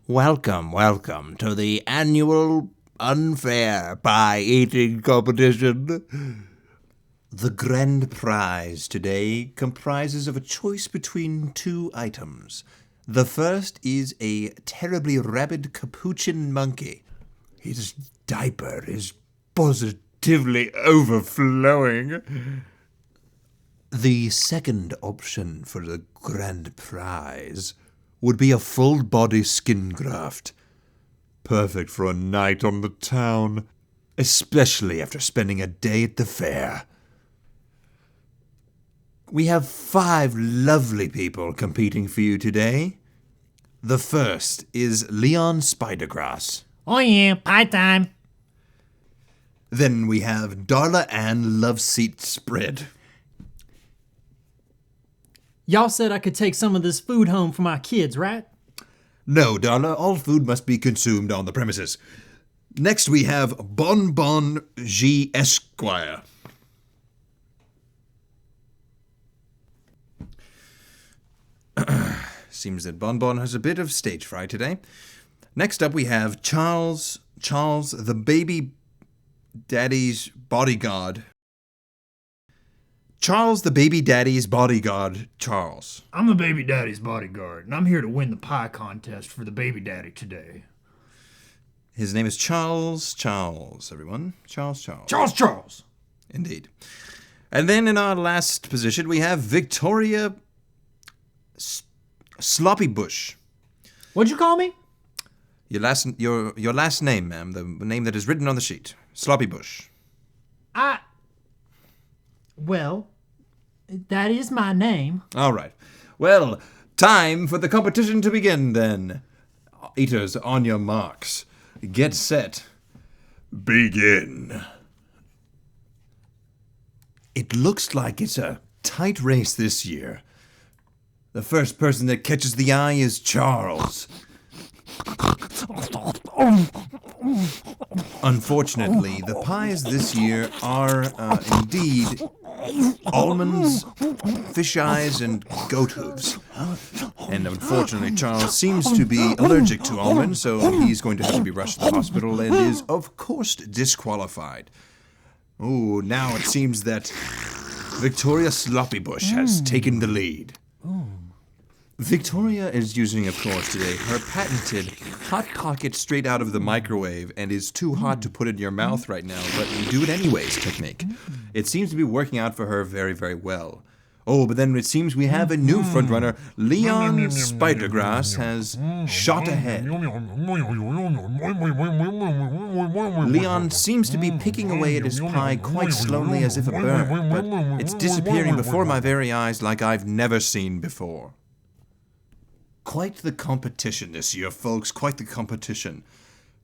Welcome to the annual unfair pie eating competition. The grand prize today comprises of a choice between two items. The first is a terribly rabid capuchin monkey. His diaper is positively overflowing. The second option for the grand prize would be a full-body skin graft. Perfect for a night on the town, especially after spending a day at the fair. We have 5 lovely people competing for you today. The first is Leon Spidergrass. Oh yeah, pie time. Then we have Darla Ann Loveseat Spread. Y'all said I could take some of this food home for my kids, right? No, Darla, all food must be consumed on the premises. Next we have Bon Bon G. Esquire. Seems that Bon Bon has a bit of stage fright today. Next up we have Charles the baby daddy's bodyguard. Charles the baby daddy's bodyguard, Charles. I'm the baby daddy's bodyguard, and I'm here to win the pie contest for the baby daddy today. His name is Charles, everyone. Charles. Charles! Indeed. And then in our last position, we have Victoria Sloppy Bush. What'd you call me? Your last name, ma'am. The name that is written on the sheet. Sloppy Bush. Well, that is my name. All right. Well, time for the competition to begin, then. Eaters, on your marks. Get set. Begin. It looks like it's a tight race this year. The first person that catches the eye is Charles. Unfortunately, the pies this year are indeed almonds, fish eyes, and goat hooves. And unfortunately, Charles seems to be allergic to almonds, so he's going to have to be rushed to the hospital and is, of course, disqualified. Oh, now it seems that Victoria Sloppybush has taken the lead. Victoria is using, of course, today her patented Hot Pocket straight out of the microwave and is too hot to put in your mouth right now, but you do it anyways technique. It seems to be working out for her very, very well. Oh, but then it seems we have a new frontrunner. Leon Spidergrass has shot ahead. Leon seems to be picking away at his pie quite slowly as if a bird, but it's disappearing before my very eyes like I've never seen before. Quite the competition this year, folks, quite the competition.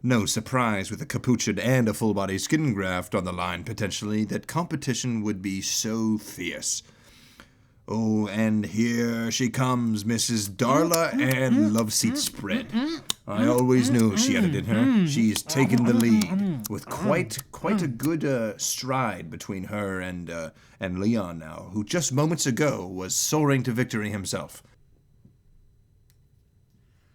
No surprise with a capuchin and a full-body skin graft on the line, potentially, that competition would be so fierce. Oh, and here she comes, Mrs. Darla Ann Loveseat Spread. I always knew she had it in her. She's taken the lead, with quite a good stride between her and Leon now, who just moments ago was soaring to victory himself.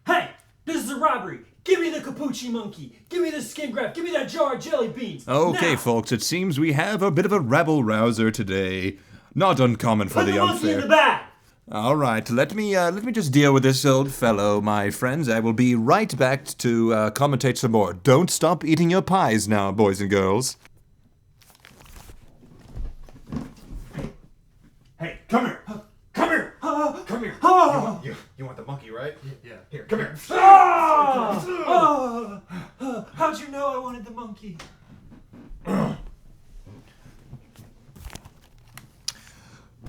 Hey, this is a robbery. Give me the capuchin monkey. Give me the skin graft. Give me that jar of jelly beans. Okay, now. folks, it seems we have a bit of a rabble-rouser today. Not uncommon for Put the monkey unfair. in the bag. All right, let me just deal with this old fellow, my friends. I will be right back to commentate some more. Don't stop eating your pies now, boys and girls. Hey, come here! Come here! Come here! You want the monkey, right? Yeah. Here, come here. How'd you know I wanted the monkey?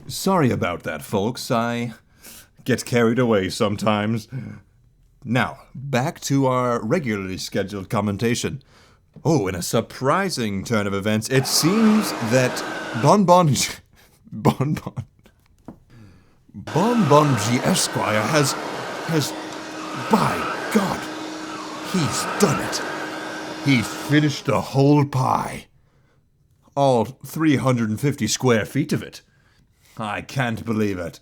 Sorry about that, folks. I get carried away sometimes. Now, back to our regularly scheduled commentation. Oh, in a surprising turn of events, it seems that Bon Bon G. Esquire has, by God, he's done it. He's finished the whole pie. All 350 square feet of it. I can't believe it.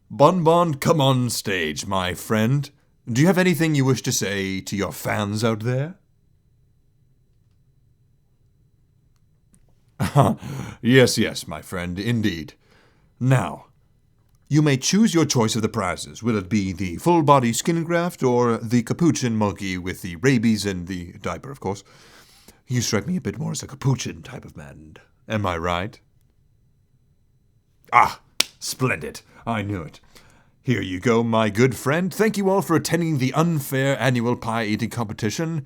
Bon Bon, come on stage, my friend. Do you have anything you wish to say to your fans out there? Yes, my friend, indeed. Now, you may choose your choice of the prizes. Will it be the full-body skin graft or the capuchin monkey with the rabies and the diaper, of course? You strike me a bit more as a capuchin type of man. Am I right? Ah, splendid. I knew it. Here you go, my good friend. Thank you all for attending the unfair annual pie-eating competition.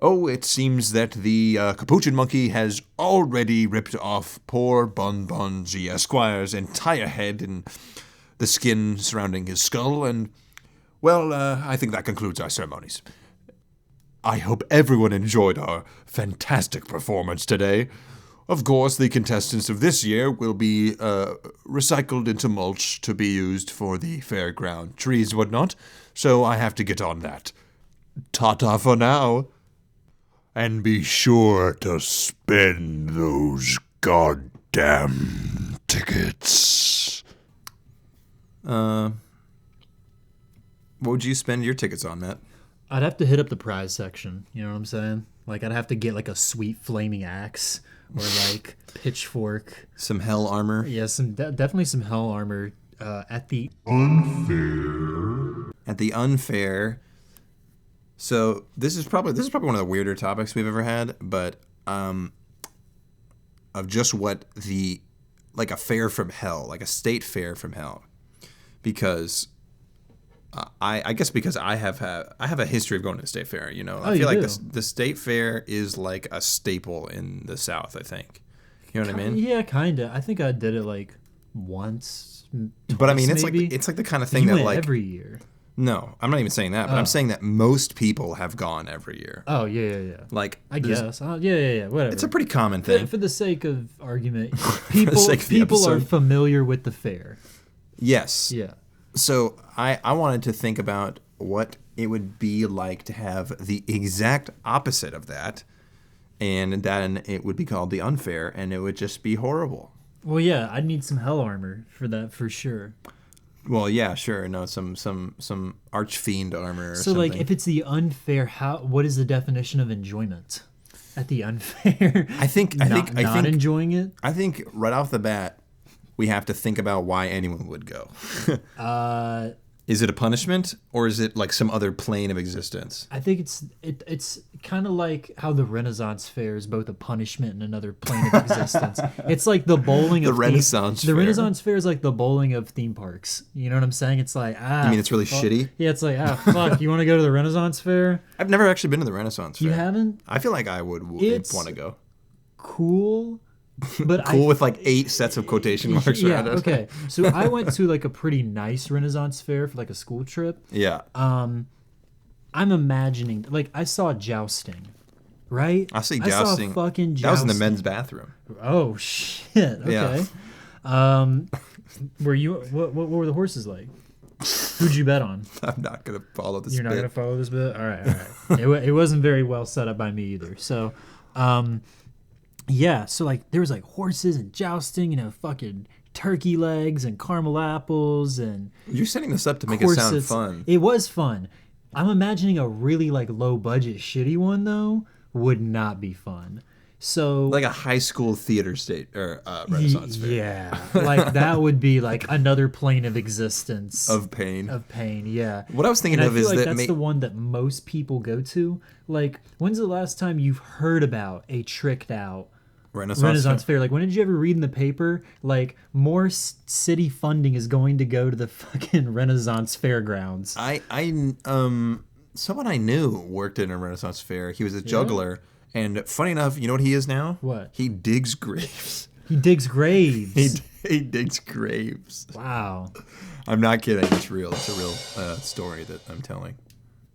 Oh, it seems that the capuchin monkey has already ripped off poor Bon Bon G. Esquire's entire head and the skin surrounding his skull, and, well, I think that concludes our ceremonies. I hope everyone enjoyed our fantastic performance today. Of course, the contestants of this year will be recycled into mulch to be used for the fairground trees and whatnot, so I have to get on that. Ta-ta for now. And be sure to spend those goddamn tickets. What would you spend your tickets on, Matt? I'd have to hit up the prize section. You know what I'm saying? Like, I'd have to get, like, a sweet flaming axe or, like, pitchfork. Some hell armor? Yeah, definitely some hell armor at the unfair. At the unfair. So this is probably one of the weirder topics we've ever had, but of just what like a fair from hell, like a state fair from hell, because I guess because I have a history of going to the state fair. You know, I feel like the state fair is like a staple in the South. I think, you know what I mean? Yeah, kinda. I think I did it like once. But I mean, maybe. it's like the kind of thing you that went like every year. No, I'm not even saying that, but I'm saying that most people have gone every year. Oh, yeah. Like, I guess. Yeah, whatever. It's a pretty common thing. For the sake of argument, people are familiar with the fair. Yes. Yeah. So I wanted to think about what it would be like to have the exact opposite of that, and then it would be called the unfair, and it would just be horrible. Well, yeah, I'd need some hell armor for that for sure. Well, yeah, sure. No, some archfiend armor or so, something. like, if it's the unfair, what is the definition of enjoyment at the unfair? I think enjoying it. I think right off the bat, we have to think about why anyone would go. Is it a punishment, or is it like some other plane of existence? I think it's kind of like how the Renaissance Fair is both a punishment and another plane of existence. It's like the bowling of Renaissance Fair. The Renaissance Fair is like the bowling of theme parks. You know what I'm saying? It's like You mean it's really shitty? Yeah, it's like fuck. You want to go to the Renaissance Fair? I've never actually been to the Renaissance Fair. You haven't? I feel like I would want to go. Cool. But with like 8 sets of quotation marks around it. Okay. So I went to like a pretty nice Renaissance fair for like a school trip. Yeah. I'm imagining, like, I saw jousting, right? I see jousting. I saw fucking jousting. That was in the men's bathroom. Oh shit. Okay. Yeah. Were you? What were the horses like? Who'd you bet on? I'm not gonna follow this. You're not gonna follow this bit. All right. It wasn't very well set up by me either. So, yeah, so like there was like horses and jousting, you know, fucking turkey legs and caramel apples and you're setting this up to make corsets. It sound fun. It was fun. I'm imagining a really like low budget shitty one though would not be fun. So like a high school theater state or Renaissance fair. Yeah, like that would be like another plane of existence of pain. Yeah. What I was thinking of is like that's the one that most people go to. Like, when's the last time you've heard about a tricked out Renaissance fair? Like, when did you ever read in the paper, like, more city funding is going to go to the fucking Renaissance fairgrounds? Someone I knew worked in a Renaissance fair. He was a juggler, and funny enough, you know what he is now? What? He digs graves. He digs graves. he digs graves. Wow. I'm not kidding. It's real. It's a real story that I'm telling.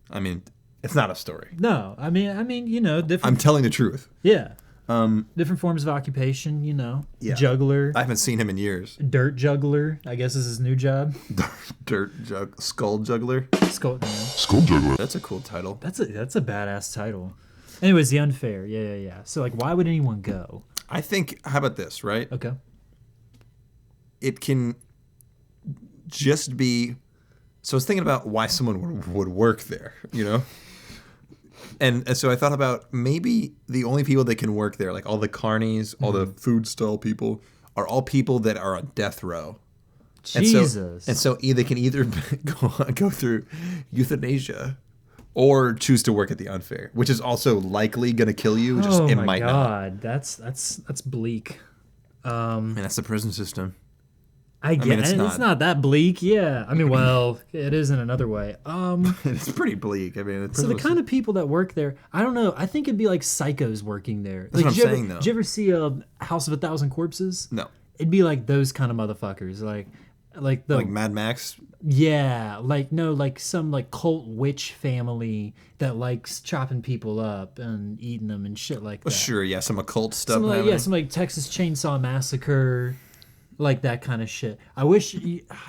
I mean, it's not a story. No, I mean, you know, different. I'm telling the truth. Yeah. Different forms of occupation, you know. Yeah. Juggler. I haven't seen him in years. Dirt juggler, I guess is his new job. Skull juggler. Skull juggler. That's a cool title. That's a badass title. Anyways, the unfair. Yeah. So like, why would anyone go? I think. How about this? Right. Okay. It can just be. So I was thinking about why someone would work there, you know? And so I thought about maybe the only people that can work there, like all the carnies, all the food stall people, are all people that are on death row. Jesus. And so they can either go through euthanasia or choose to work at the unfair, which is also likely going to kill you. Just it might not. Oh my God, that's bleak. And that's the prison system. I get it. It's not that bleak. Yeah. I mean, well, it is in another way. It's pretty bleak. I mean, so the kind of people that work there, I don't know. I think it'd be like psychos working there. That's like, what I'm saying, though. Did you ever see House of 1,000 Corpses? No. It'd be like those kind of motherfuckers. Like Mad Max. Yeah, like some like cult witch family that likes chopping people up and eating them and shit like that. Sure, yeah, some occult stuff. Some like Texas Chainsaw Massacre, like that kind of shit. I wish,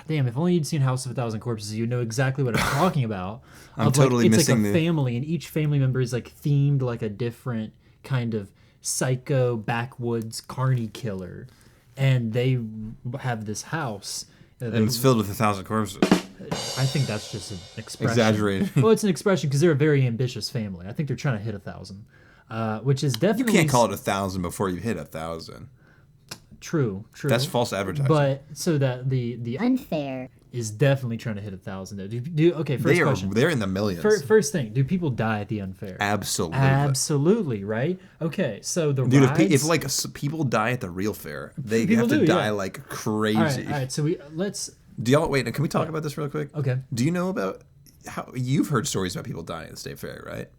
damn, if only you'd seen House of 1,000 Corpses, you'd know exactly what I'm talking about. I'm totally missing it's like a family, and each family member is like themed like a different kind of psycho backwoods carny killer, and they have this house. And it's filled with 1,000 corpses. I think that's just an expression. Exaggerated. Well, it's an expression because they're a very ambitious family. I think they're trying to hit 1,000, which is definitely... You can't call it 1,000 before you hit 1,000. True. That's false advertising. But so that the unfair is definitely trying to hit 1,000. Though. Okay, first question. They're in the millions. First thing, do people die at the unfair? Absolutely. Right? Okay, so the Dude, rides... if like people die at the real fair, they have to die like crazy. All right. So let's... Do y'all wait? Can we talk about this real quick? Okay. Do you know about how you've heard stories about people dying at the state fair, right?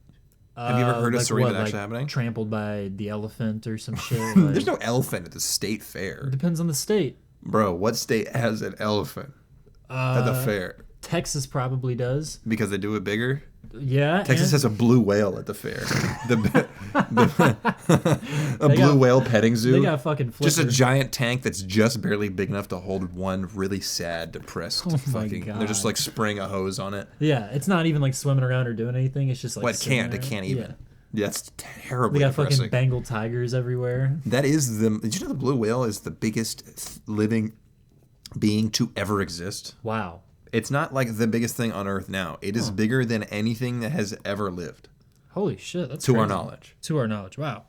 Have you ever heard a story of that actually happening? Trampled by the elephant or some shit? There's no elephant at the state fair. Depends on the state. Bro, what state has an elephant at the fair? Texas probably does. Because they do it bigger? Yeah. Texas has a blue whale at the fair. Blue whale petting zoo. They got fucking Flipper. Just a giant tank that's just barely big enough to hold one really sad, depressed fucking... God. They're just like spraying a hose on it. Yeah, it's not even like swimming around or doing anything. It's just like... Well, it can't even. Yeah, it's terribly They got depressing. fucking Bengal tigers everywhere. That is the... Did you know the blue whale is the biggest living being to ever exist? Wow. It's not like the biggest thing on Earth now. It is bigger than anything that has ever lived. Holy shit, that's to crazy. our knowledge. To our knowledge, wow.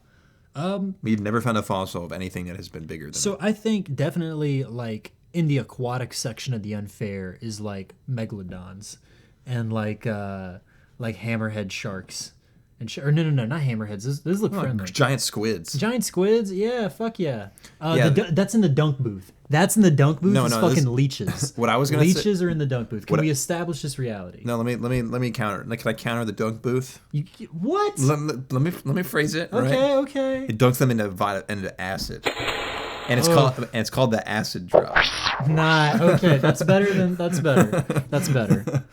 We've never found a fossil of anything that has been bigger than So it. I think definitely like in the aquatic section of the unfair is like megalodons and like hammerhead sharks. Or no, not hammerheads. Those look friendly. Giant squids. Giant squids? Yeah, fuck yeah. That's in the dunk booth. That's in the dunk booth. No, it's fucking leaches. What I was gonna say. Leeches are in the dunk booth. Can we establish this reality? No, let me counter. Like, can I counter the dunk booth? What? Let me phrase it. Right? Okay. It dunks them into acid, and it's called the acid drop. Nah. Okay, that's better. That's better.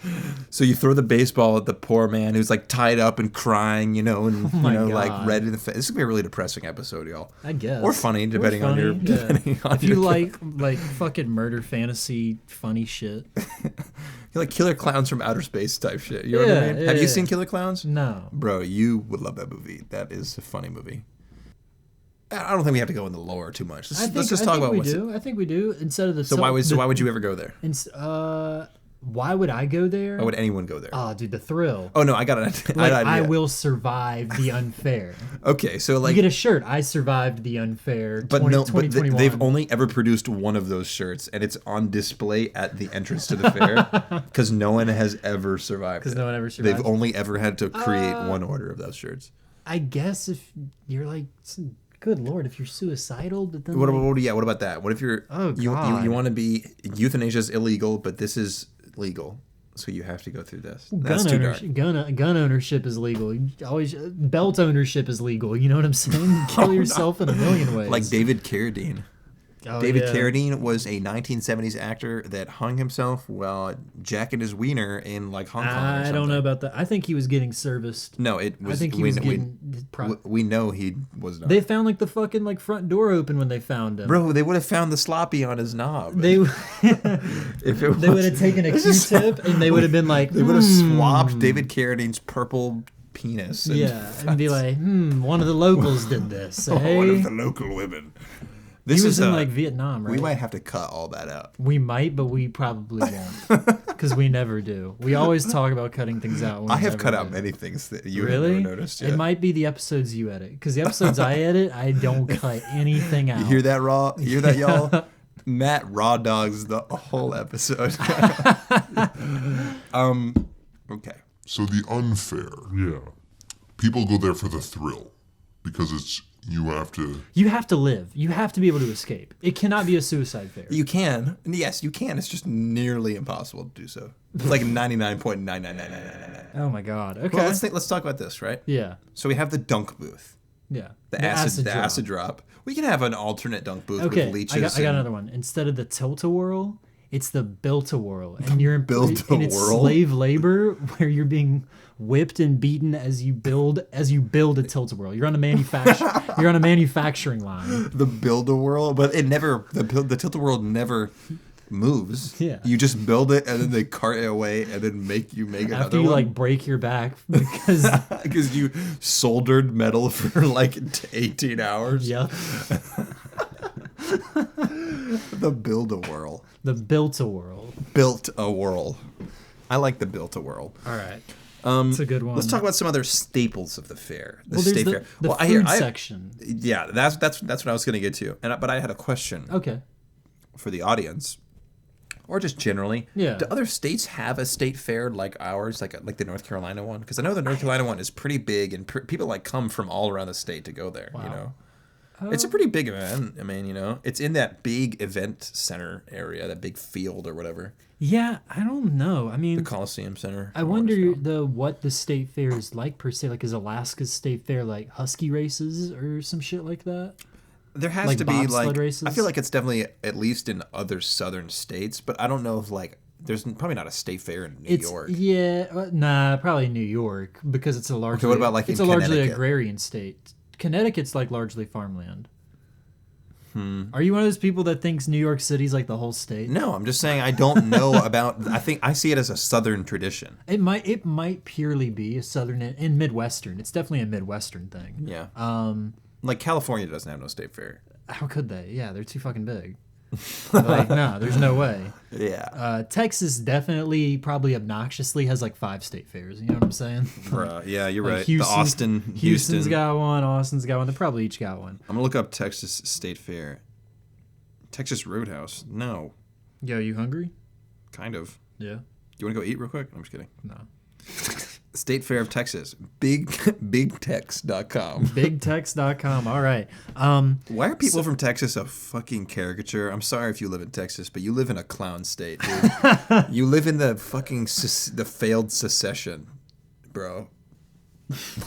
So you throw the baseball at the poor man who's like tied up and crying, and like red in the face. This is gonna be a really depressing episode, y'all. I guess. Or funny, depending on your. If you like fucking murder fantasy funny shit. You like Killer Clowns from Outer Space type shit. You know what I mean? Have you seen Killer Clowns? No. Bro, you would love that movie. That is a funny movie. I don't think we have to go in the lore too much. Let's just talk about what's... I think we do. Instead of the... So why would you ever go there? Why would I go there? Why would anyone go there? Oh, dude, the thrill. Oh, no, I got it. I will survive the unfair. Okay, so like... You get a shirt. I survived the unfair. But they've only ever produced one of those shirts, and it's on display at the entrance to the fair because no one has ever survived. Because no one ever survived. They've only ever had to create one order of those shirts. I guess if you're like... Good Lord, if you're suicidal, but then... What about that? What if you're... Oh, God. You want to be... Euthanasia is illegal, but this is legal. So you have to go through this. That's too dark. Gun ownership is legal. Belt ownership is legal. You know what I'm saying? Kill yourself in a million ways. Like David Carradine. David Carradine was a 1970s actor that hung himself while jacking his wiener in like Hong Kong. I don't know about that. I think he was getting serviced. No, it was. I think he was getting. We know he was not. They found like the fucking like front door open when they found him. Bro, they would have found the sloppy on his knob. They would have taken a Q-tip and they would have been like. They would have swapped David Carradine's purple penis. And be like, one of the locals did this. One of the local women. He was in like Vietnam, right? We might have to cut all that out. We might, but we probably won't. Because we never do. We always talk about cutting things out. I have cut out many things that you have really never noticed yet. It might be the episodes you edit. Because the episodes I edit, I don't cut anything out. You hear that, You hear that, y'all? Matt raw dogs the whole episode. Okay. So the unfair. Yeah. People go there for the thrill because it's you have to live. You have to be able to escape. It cannot be a suicide fair. You can. Yes, you can. It's just nearly impossible to do so. It's like 99.99999. Oh my god. Okay. Well, let's talk about this, right? Yeah. So we have the dunk booth. Yeah. The acid drop. We can have an alternate dunk booth with leeches. I got another one. Instead of the tilt-a-whirl, it's the built-a-whirl. And you're built-a-whirl? it's slave labor where you're being whipped and beaten as you build a tilt-a-whirl. You're on a manufacturing line. The build-a-whirl, but it never the tilt-a-whirl never moves. Yeah. You just build it and then they cart it away and then make another one. After you like break your back because because you soldered metal for like 18 hours. Yeah. The build-a-whirl. The built-a-whirl. Built-a-whirl. I like the built-a-whirl. All right. It's a good one. Let's talk about some other staples of the fair. There's the food section. Yeah, that's what I was going to get to. But I had a question. Okay. For the audience, or just generally. Yeah. Do other states have a state fair like ours, like the North Carolina one? Because I know the North Carolina one is pretty big, and people like come from all around the state to go there. Wow. You know. It's a pretty big event. I mean, it's in that big event center area, that big field or whatever. Yeah, I don't know. I mean, the Coliseum Center. I wonder what the state fair is like per se. Like, is Alaska's state fair like husky races or some shit like that? There has to be like races? I feel like it's definitely at least in other southern states, but I don't know if like there's probably not a state fair in New York. Yeah, nah, probably New York because it's a largely what about like it's a largely agrarian state. Connecticut's like largely farmland. Are you one of those people that thinks New York City's like the whole state? No, I'm just saying I don't know about. I think I see it as a southern tradition. It might purely be a southern and midwestern. It's definitely a midwestern thing. Yeah. Like California doesn't have no state fair. How could they? Yeah, they're too fucking big. Like, no, there's no way. Yeah. Texas definitely, probably obnoxiously has like 5 state fairs. You know what I'm saying? Yeah, you're right. Houston's got one. Austin's got one. They probably each got one. I'm gonna look up Texas State Fair. Texas Roadhouse. No. Yo, you hungry? Kind of. Yeah. Do you want to go eat real quick? I'm just kidding. No. State Fair of Texas. Bigtex.com. Bigtex.com. All right. Why are people from Texas a fucking caricature? I'm sorry if you live in Texas, but you live in a clown state, dude. You live in the fucking the failed secession, bro.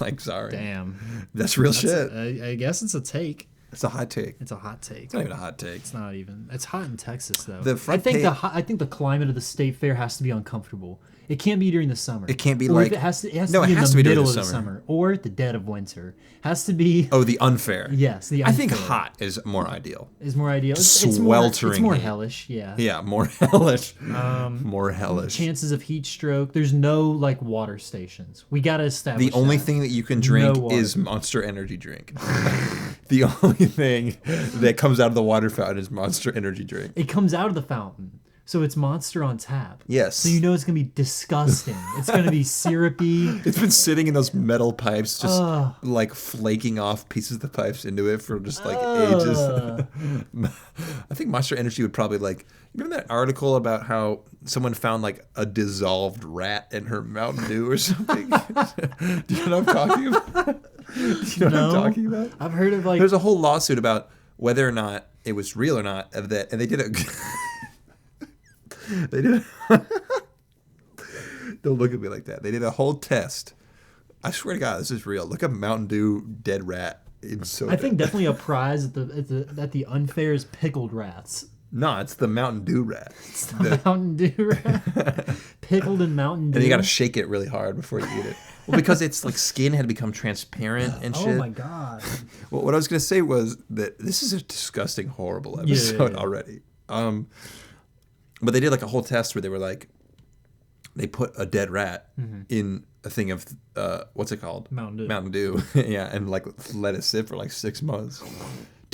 Like, sorry. Damn. That's real shit. I guess it's a take. It's a hot take. It's a hot take. It's not even a hot take. It's not even. It's hot in Texas though. I think the climate of the state fair has to be uncomfortable. It can't be during the summer. It can't be or like it has to be in the middle of the summer or the dead of winter. Has to be. Oh, the unfair. Yes, the unfair. I think hot is more ideal. Is more ideal. Sweltering. It's more hellish. Yeah. Yeah, more hellish. More hellish. Chances of heat stroke. There's no like water stations. We gotta establish. The only thing that you can drink is Monster Energy drink. The only thing that comes out of the water fountain is Monster Energy drink. It comes out of the fountain. So it's Monster on tap. Yes. So you know it's going to be disgusting. It's going to be syrupy. It's been sitting in those metal pipes, just like flaking off pieces of the pipes into it for just like ages. I think Monster Energy would probably like, remember that article about how someone found like a dissolved rat in her Mountain Dew or something? Do you know what I'm talking about? What I'm talking about? I've heard of like... There's a whole lawsuit about whether or not it was real or not of that, and they did a... They did. Don't look at me like that. They did a whole test. I swear to God, this is real. Look up Mountain Dew dead rat. It's so. I think definitely a prize at the unfair is pickled rats. No, it's the Mountain Dew rat. It's the Mountain Dew rat. Pickled in Mountain Dew. And you got to shake it really hard before you eat it. Well, because its like skin had become transparent and shit. Oh my God. Well, what I was gonna say was that this is a disgusting, horrible episode already. But they did like a whole test where they were like, they put a dead rat in a thing of, what's it called? Mountain Dew. Mountain Dew. Yeah, and like let it sit for like 6 months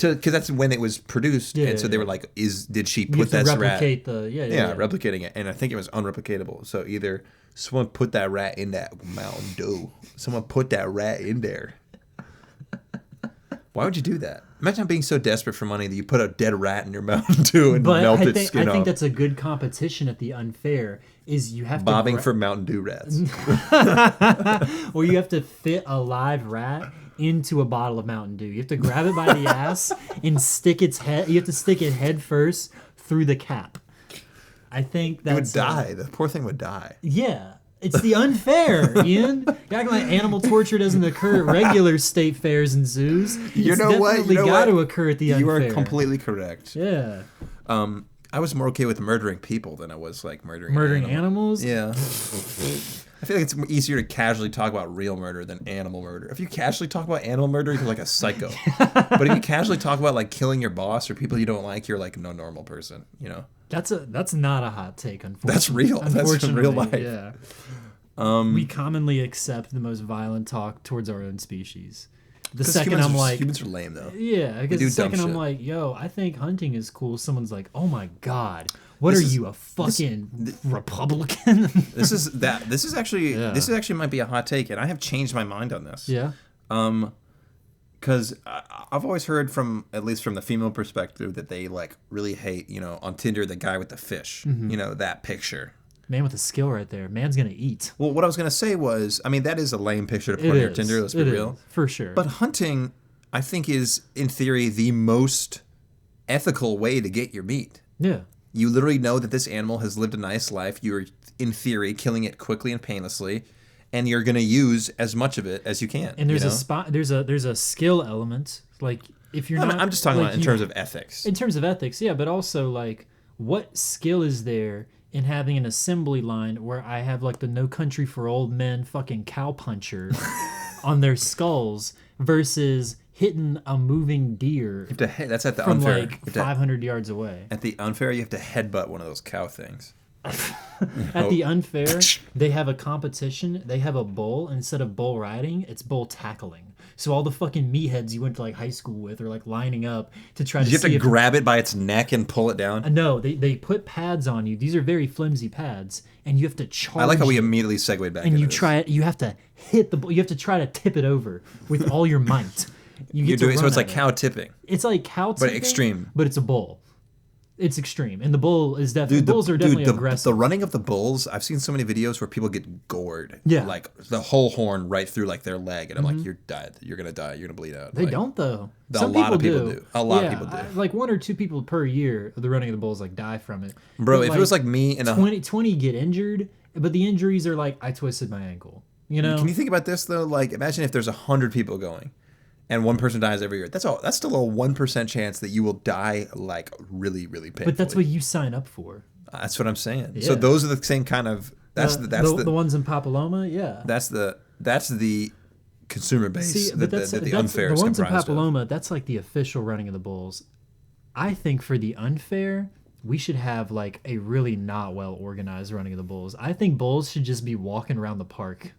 because that's when it was produced, and so they were like, did she put that rat? Replicating it, and I think it was unreplicatable. So either someone put that rat in that Mountain Dew, someone put that rat in there. Why would you do that? Imagine being so desperate for money that you put a dead rat in your Mountain Dew and melt its skin off. I think that's a good competition at the Unfair. Is you have bobbing for Mountain Dew rats. Well, you have to fit a live rat into a bottle of Mountain Dew. You have to grab it by the ass and stick its head. You have to stick it head first through the cap. I think that's... It would die. The poor thing would die. Yeah. It's the Unfair, Ian. You're acting like animal torture doesn't occur at regular state fairs and zoos. You know what? It's definitely got to occur at the Unfair. You are completely correct. Yeah. I was more okay with murdering people than I was like murdering animals. Yeah. I feel like it's easier to casually talk about real murder than animal murder. If you casually talk about animal murder, you're like a psycho. But if you casually talk about like killing your boss or people you don't like, you're like no normal person, you know? That's not a hot take, unfortunately. That's real. That's in real life. Yeah. We commonly accept the most violent talk towards our own species. The second I'm like... Humans are lame, though. Yeah, because the second I'm like, yo, I think hunting is cool, someone's like, oh my God, what are you, a fucking Republican? This is actually might be a hot take, and I have changed my mind on this. Yeah. Because I've always heard from, at least from the female perspective, that they like really hate, you know, on Tinder, the guy with the fish, you know, that picture. Man with a skill right there. Man's going to eat. Well, what I was going to say was, I mean, that is a lame picture to put on your Tinder, let's be real. For sure. But hunting, I think, is, in theory, the most ethical way to get your meat. Yeah. You literally know that this animal has lived a nice life. You're, in theory, killing it quickly and painlessly, and you're going to use as much of it as you can. And there's there's a skill element. Like, if you're not... I'm just talking about in terms of ethics. In terms of ethics, yeah, but also, like, what skill is there in having an assembly line where I have like the No Country for Old Men fucking cow puncher on their skulls versus hitting a moving deer that's at the from Unfair. Like 500 yards away. At the Unfair, you have to headbutt one of those cow things. At the Unfair, they have a competition. They have a bull. Instead of bull riding, it's bull tackling. So all the fucking meatheads you went to like high school with are like lining up to try to see. You have to grab it by its neck and pull it down? No, they put pads on you. These are very flimsy pads, and you have to charge. I like how we immediately segued back into this. You have to hit the bull. You have to try to tip it over with all your might. So it's like cow tipping. It's like cow tipping, but extreme. But it's a bull. It's extreme, and the bull is definitely. Bulls are definitely aggressive. The running of the bulls, I've seen so many videos where people get gored. Yeah, like the whole horn right through like their leg, and I'm like, you're dead. You're gonna die. You're gonna bleed out. They don't though. A lot of people do. A lot of people do. Like 1 or 2 people per year, the running of the bulls like die from it. Bro, but if it was like me and 20 get injured, but the injuries are like I twisted my ankle. You know? Can you think about this though? Like, imagine if there's 100 people going. And one person dies every year. That's still a 1% chance that you will die like really, really painfully. But that's what you sign up for. That's what I'm saying. Yeah. So those are the same kind of. That's the ones in Papilloma. Yeah. That's the consumer base. See, but that's the Unfair. The ones in Papilloma. That's like the official running of the bulls. I think for the Unfair, we should have like a really not well organized running of the bulls. I think bulls should just be walking around the park.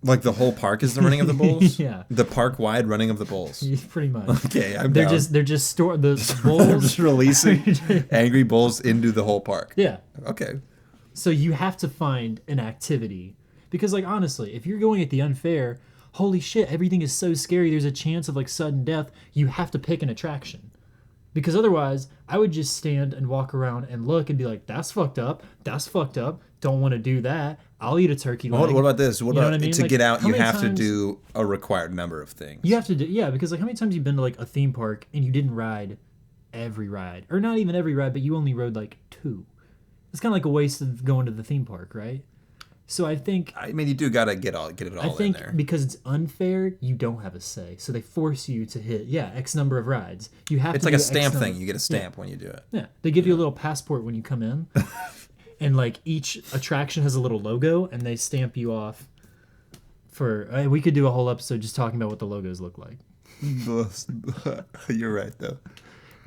Like the whole park is the running of the bulls? Yeah. The park-wide running of the bulls. Yeah, pretty much. Okay, They're just the bulls just releasing angry bulls into the whole park. Yeah. Okay. So you have to find an activity because like honestly, if you're going at the Unfair, holy shit, everything is so scary. There's a chance of like sudden death. You have to pick an attraction. Because otherwise, I would just stand and walk around and look and be like, that's fucked up. That's fucked up. Don't want to do that. I'll eat a turkey leg. What about this? What about to like, get out, you have to do a required number of things. You have to do, yeah, because like how many times you've been to like a theme park and you didn't ride every ride? Or not even every ride, but you only rode like 2. It's kind of like a waste of going to the theme park, right? So I think... I mean, you do got to get it all in there. I think because it's unfair, you don't have a say. So they force you to hit, X number of rides. You have. It's to like a stamp thing. You get a stamp when you do it. Yeah. They give you a little passport when you come in. And like each attraction has a little logo and they stamp you off for... we could do a whole episode just talking about what the logos look like. You're right, though.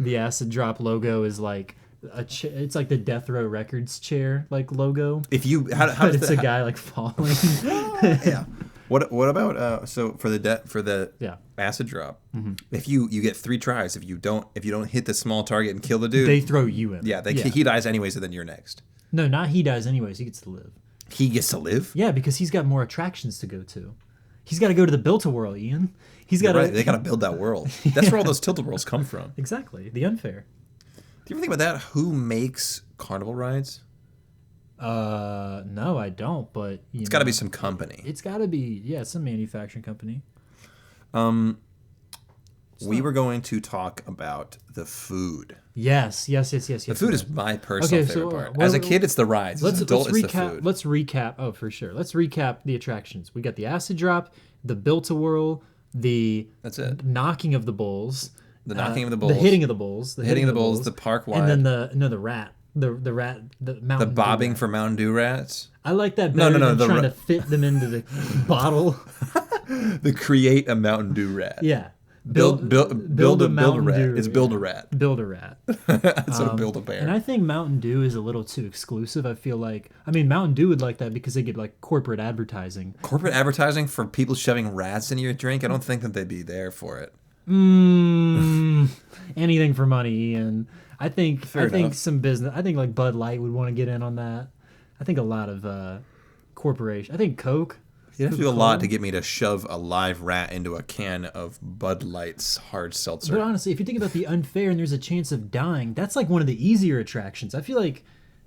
The acid drop logo is like... it's like the Death Row Records chair like logo. If you how but it's a guy like falling. Yeah. What about so for the Yeah. acid drop? If you get 3 tries, if you don't hit the small target and kill the dude, They throw you in. yeah, he dies anyways, and then you're next. No, not he dies anyways. He gets to live. He gets to live. Yeah, because he's got more attractions to go to. He's got to go to the Built-A-Whirl, Ian. He's got Right, they got to build that world. That's where all those tilt-a-whirls come from. Exactly. The unfair. Do you ever think about that? Who makes carnival rides? No, I don't. But It's got to be some company. It's got to be some manufacturing company. We were going to talk about the food. Yes. The food is my personal favorite part. As a kid, it's the rides. As an adult, it's the food. Let's recap. Oh, for sure. Let's recap the attractions. We got the acid drop, the Built-A-Whirl, That's it. knocking of the bulls, The knocking of the bulls. the hitting of the bulls, the hitting of the bulls, the park wide. and then the rat, the Mountain the bobbing Dew rat. for Mountain Dew rats. I like that better than trying to fit them into the bottle. The create a Mountain Dew rat. Yeah. Build a Mountain rat. Dew, It's build a rat. Build a rat. So build a bear. And I think Mountain Dew is a little too exclusive. I feel like, Mountain Dew would like that because they get like corporate advertising. Corporate advertising for people shoving rats in your drink? I don't think that they'd be there for it. Anything for money, and I think enough. some business. I think like Bud Light would want to get in on that. I think a lot of corporation. I think Coke. You'd have to do a lot to get me to shove a live rat into a can of Bud Light's hard seltzer. But honestly, if you think about the unfair and there's a chance of dying, that's like one of the easier attractions. I feel like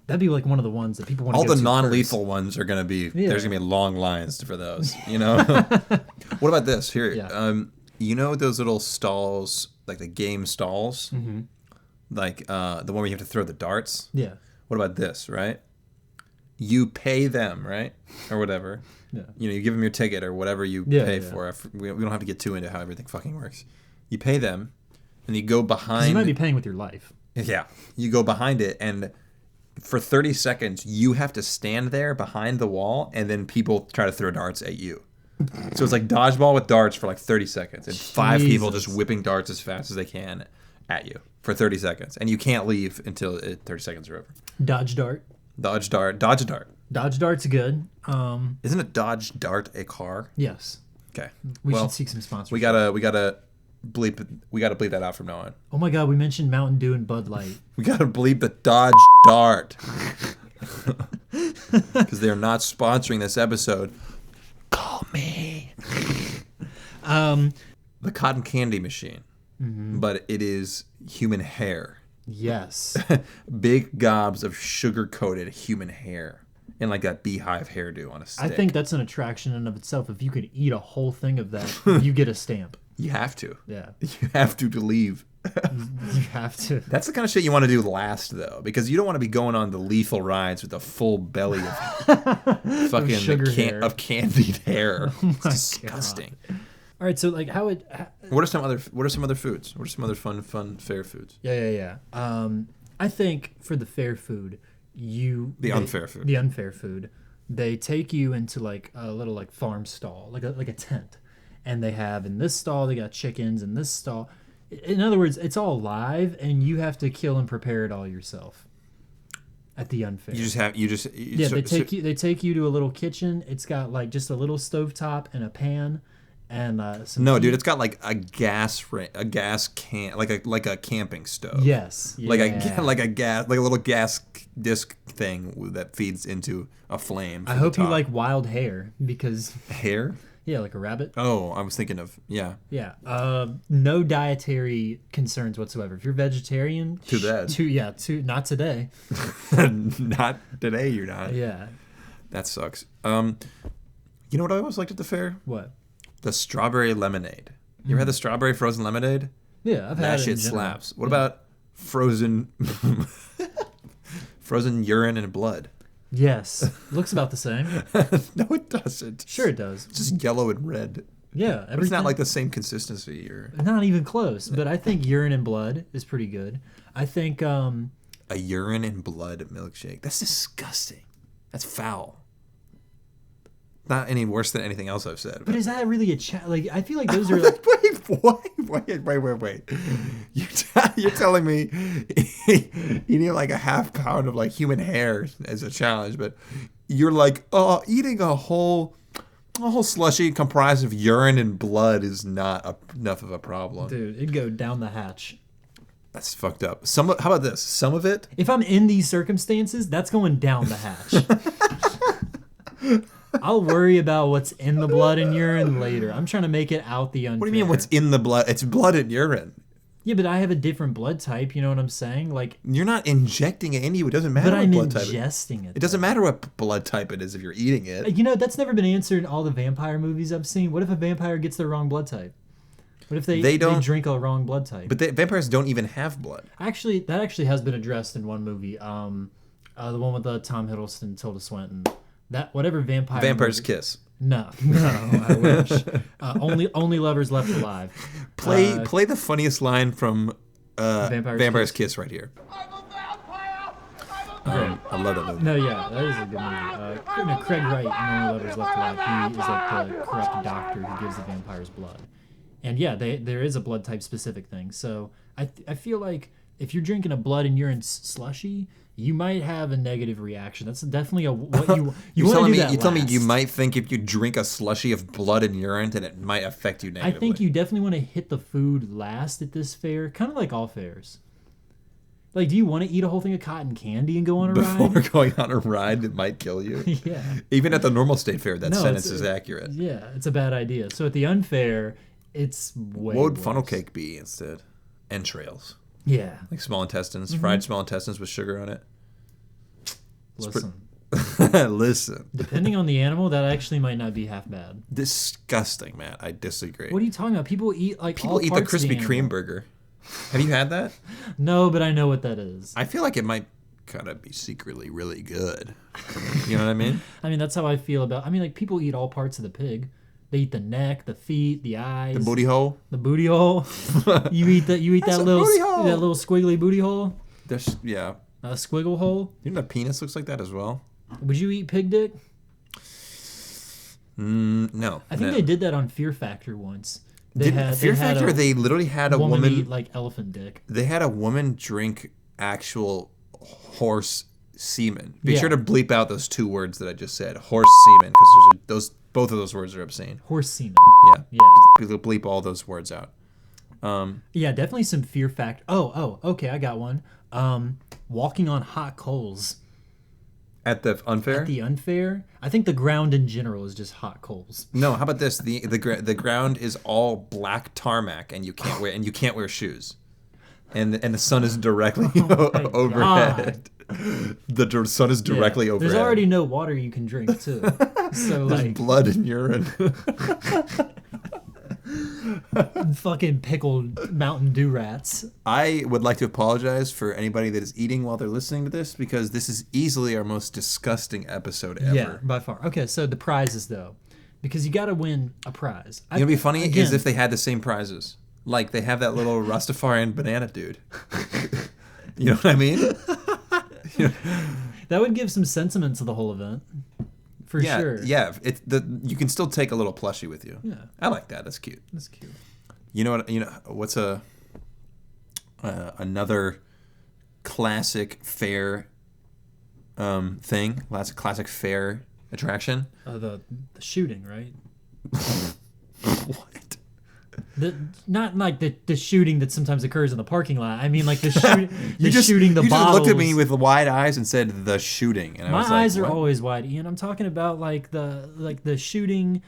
that'd be like one of the ones that people want to All go the to non-lethal first. ones are going to be, Yeah. there's going to be long lines for those, you know? What about this? Here, Yeah. you know those little stalls, like the game stalls? Mm-hmm. Like the one where you have to throw the darts? Yeah. What about this, right? You pay them, right? Or whatever. Yeah. You know, you give them your ticket or whatever you pay for. We don't have to get too into how everything fucking works. You pay them, and you go 'Cause behind. you might be paying with your life. Yeah. You go behind it, and for 30 seconds, you have to stand there behind the wall, and then people try to throw darts at you. So it's like dodgeball with darts for like 30 seconds, and 5 people just whipping darts as fast as they can at you for 30 seconds. And you can't leave until 30 seconds are over. Dodge dart. Dodge dart. Dodge a dart. Dodge dart's good. Isn't a Dodge Dart a car? Yes. Okay. We should seek some sponsors. We gotta bleep that out from now on. Oh my God, we mentioned Mountain Dew and Bud Light. We gotta bleep the Dodge Dart because they're not sponsoring this episode. Call me. The cotton candy machine, but it is human hair. Yes. Big gobs of sugar-coated human hair. And like that beehive hairdo on a stick. I think that's an attraction in and of itself. If you could eat a whole thing of that, you get a stamp. You have to. Yeah. You have to leave. You have to. That's the kind of shit you want to do last, though, because you don't want to be going on the lethal rides with a full belly of fucking sugar hair. of candied hair. It's my disgusting. All right, so like how it. What are some other foods? What are some other fun fair foods? Yeah. I think for the fair food, the unfair food, they take you into like a little like farm stall, like a tent, and they have in this stall they got chickens, in this stall. In other words, it's all live, and you have to kill and prepare it all yourself. At the unfair, they take you to a little kitchen. It's got like just a little stovetop and a pan. And some no, heat. dude, it's got like a gas can, like a camping stove. Yes, yeah. like a little gas disc thing that feeds into a flame. I hope you like wild hair because hair. Yeah, like a rabbit. Oh, I was thinking of Yeah. No dietary concerns whatsoever. If you're vegetarian, too bad. Not today. Not today. You're not. Yeah. That sucks. You know what I always liked at the fair? What? The strawberry lemonade. You ever had the strawberry frozen lemonade? Yeah, I've had that it. That shit slaps. What about frozen urine and blood? Yes. Looks about the same. No, it doesn't. Sure it does. It's just yellow and red. Yeah. It's not like the same consistency. Not even close, but I think urine and blood is pretty good. I think... A urine and blood milkshake. That's disgusting. That's foul. Not any worse than anything else I've said. But is that really like? I feel like those are. Like, wait! You're telling me you need like a half pound of like human hair as a challenge, but you're like, oh, eating a whole A whole slushy comprised of urine and blood is not enough of a problem. Dude, it'd go down the hatch. That's fucked up. How about this? Some of it... If I'm in these circumstances, that's going down the hatch. I'll worry about what's in the blood and urine later. I'm trying to make it out the unfair. What do you mean what's in the blood? It's blood and urine. Yeah, but I have a different blood type, you know what I'm saying? Like, you're not injecting it into you. It doesn't matter what blood type it is. But I'm ingesting it. It doesn't matter what blood type it is if you're eating it. You know, that's never been answered in all the vampire movies I've seen. What if a vampire gets the wrong blood type? What if they drink a wrong blood type? But vampires don't even have blood. Actually, that actually has been addressed in one movie. The one with Tom Hiddleston, Tilda Swinton. That whatever Vampires kiss. No, I wish. Only lovers left alive. Play the funniest line from Vampire's Kiss right here. I love that movie. No, yeah, that is a good movie. Craig Wright in Only Lovers Left Alive. He is like the corrupt doctor who gives the vampires blood. And yeah, there is a blood type specific thing. So I feel like if you're drinking a blood and urine slushy, you might have a negative reaction. That's definitely what you want to do that. You tell me you might think if you drink a slushy of blood and urine that it might affect you negatively. I think you definitely want to hit the food last at this fair, kind of like all fairs. Like, do you want to eat a whole thing of cotton candy and go on a ride? Before going on a ride that might kill you? Yeah. Even at the normal state fair, that sentence is accurate. Yeah, it's a bad idea. So at the unfair, it's way What would worse. funnel cake be instead? Entrails. Yeah. Like small intestines, fried small intestines with sugar on it. Listen. Depending on the animal, that actually might not be half bad. Disgusting, Matt. I disagree. What are you talking about? People eat the Krispy Kreme burger. Have you had that? No, but I know what that is. I feel like it might kind of be secretly really good. You know what I mean? I mean, that's how I feel about... I mean, like, people eat all parts of the pig. They eat the neck, the feet, the eyes. The booty hole? The booty hole. You eat that little squiggly booty hole? Yeah. A squiggle hole? You know, a penis looks like that as well. Would you eat pig dick? No. I think they did that on Fear Factor once. They literally had a woman eat like elephant dick. They had a woman drink actual horse semen. Be sure to bleep out those two words that I just said, horse semen, because both of those words are obscene. Horse semen. Yeah. Bleep all those words out. Yeah, definitely some Fear Factor. Oh, okay, I got one. Walking on hot coals. At the unfair? At the unfair? I think the ground in general is just hot coals. No, how about this? The ground is all black tarmac, and you can't wear shoes, and the sun is directly overhead. The sun is directly overhead. There's already no water you can drink too. So there's blood and urine. Fucking pickled Mountain Dew rats. I would like to apologize for anybody that is eating while they're listening to this, because this is easily our most disgusting episode ever. Yeah, by far. Okay, so the prizes though, because you got to win a prize. You know, what'd be funny is if they had the same prizes. Like they have that little Rastafarian banana dude. You know what I mean? That would give some sentiment to the whole event. For sure. Yeah, you can still take a little plushie with you. Yeah. I like that. That's cute. That's cute. You know what's another classic fair thing? Classic fair attraction? The shooting, right? What? Not like the shooting that sometimes occurs in the parking lot. I mean, like the shooting. You just looked at me with wide eyes and said the shooting. And my eyes are always wide, Ian. I'm talking about like the shooting,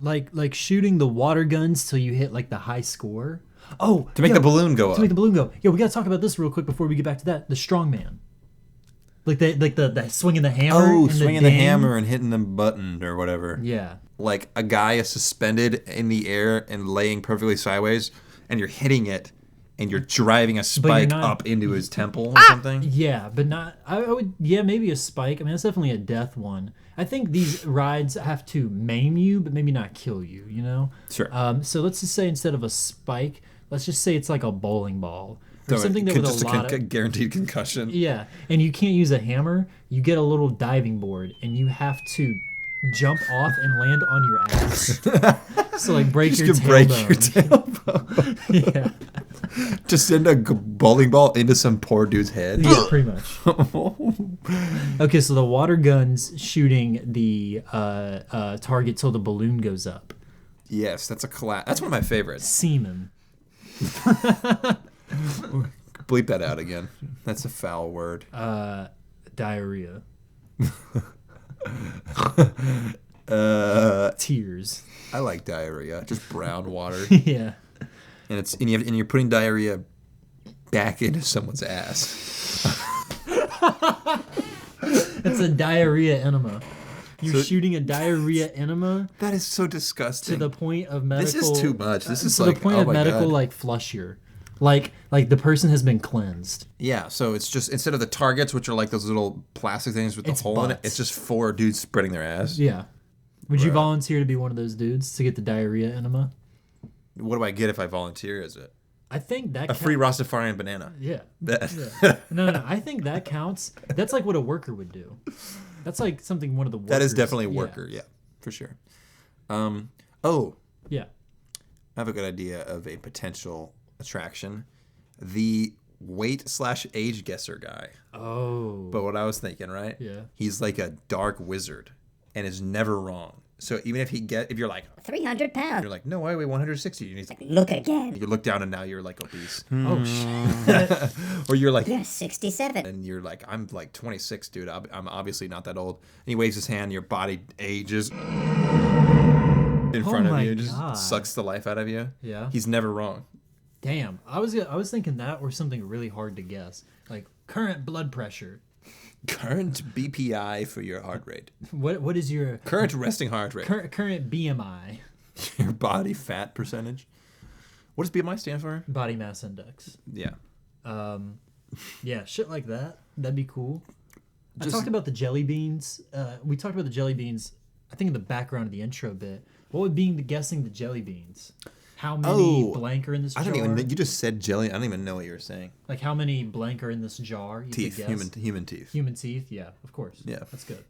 like shooting the water guns till you hit like the high score. Oh, to make the balloon go up. To make the balloon go. Yeah, we gotta talk about this real quick before we get back to that. The strongman. Like the swinging the hammer. Oh, swinging the hammer and hitting the button or whatever. Yeah. Like a guy is suspended in the air and laying perfectly sideways, and you're hitting it, and you're driving a spike up into his temple or something. Yeah, but not. I would. Yeah, maybe a spike. I mean, that's definitely a death one. I think these rides have to maim you, but maybe not kill you. You know. Sure. So let's just say instead of a spike, let's just say it's like a bowling ball. Or something that with just a lot of guaranteed concussion. Yeah, and you can't use a hammer. You get a little diving board, and you have to jump off and land on your ass. So like break your tailbone. Yeah. To send a bowling ball into some poor dude's head. Yeah, pretty much. Okay, so the water gun's shooting the target till the balloon goes up. Yes, that's that's one of my favorites. Semen. Bleep that out again. That's a foul word. Diarrhea. Tears. I like diarrhea. Just brown water. Yeah. And you're putting diarrhea back into someone's ass. It's a diarrhea enema. You're shooting a diarrhea enema. That is so disgusting. To the point of medical. This is too much. This is to like the point oh of my medical God. like flusher. Like the person has been cleansed. Yeah, so it's just instead of the targets, which are like those little plastic things with the hole in it, it's just 4 dudes spreading their ass. Yeah. Would you volunteer to be one of those dudes to get the diarrhea enema? What do I get if I volunteer? Is it I think that a free Rastafarian banana? Yeah. Yeah. No. I think that counts. That's like what a worker would do. That's like something one of the workers. That is definitely a worker. Yeah, for sure. Yeah. I have a good idea of a potential attraction. The weight/age guesser guy. Oh. But what I was thinking, right? Yeah. He's like a dark wizard and is never wrong. So even if you're like 300 pounds. you're like, no, I weigh 160. And he's like, Look again. you look down and now you're like obese. Oh shit. Or you're like, You're 67. and you're like, I'm like 26, dude. I'm obviously not that old. And he waves his hand, your body ages in front of you, just sucks the life out of you. Yeah. He's never wrong. Damn. I was thinking that or something really hard to guess. Like current blood pressure. Current BPI for your heart rate. What is your Current resting heart rate. current BMI? Your body fat percentage. What does BMI stand for? Body mass index. Yeah. Yeah, shit like that. That'd be cool. I talked about the jelly beans. We talked about the jelly beans, I think in the background of the intro bit. What would be guessing the jelly beans? How many blank are in this jar? I don't even know. You just said jelly. I don't even know what you were saying. Like how many blank are in this jar? You Teeth. could guess. Human teeth. Human teeth? Yeah, of course. Yeah. That's good.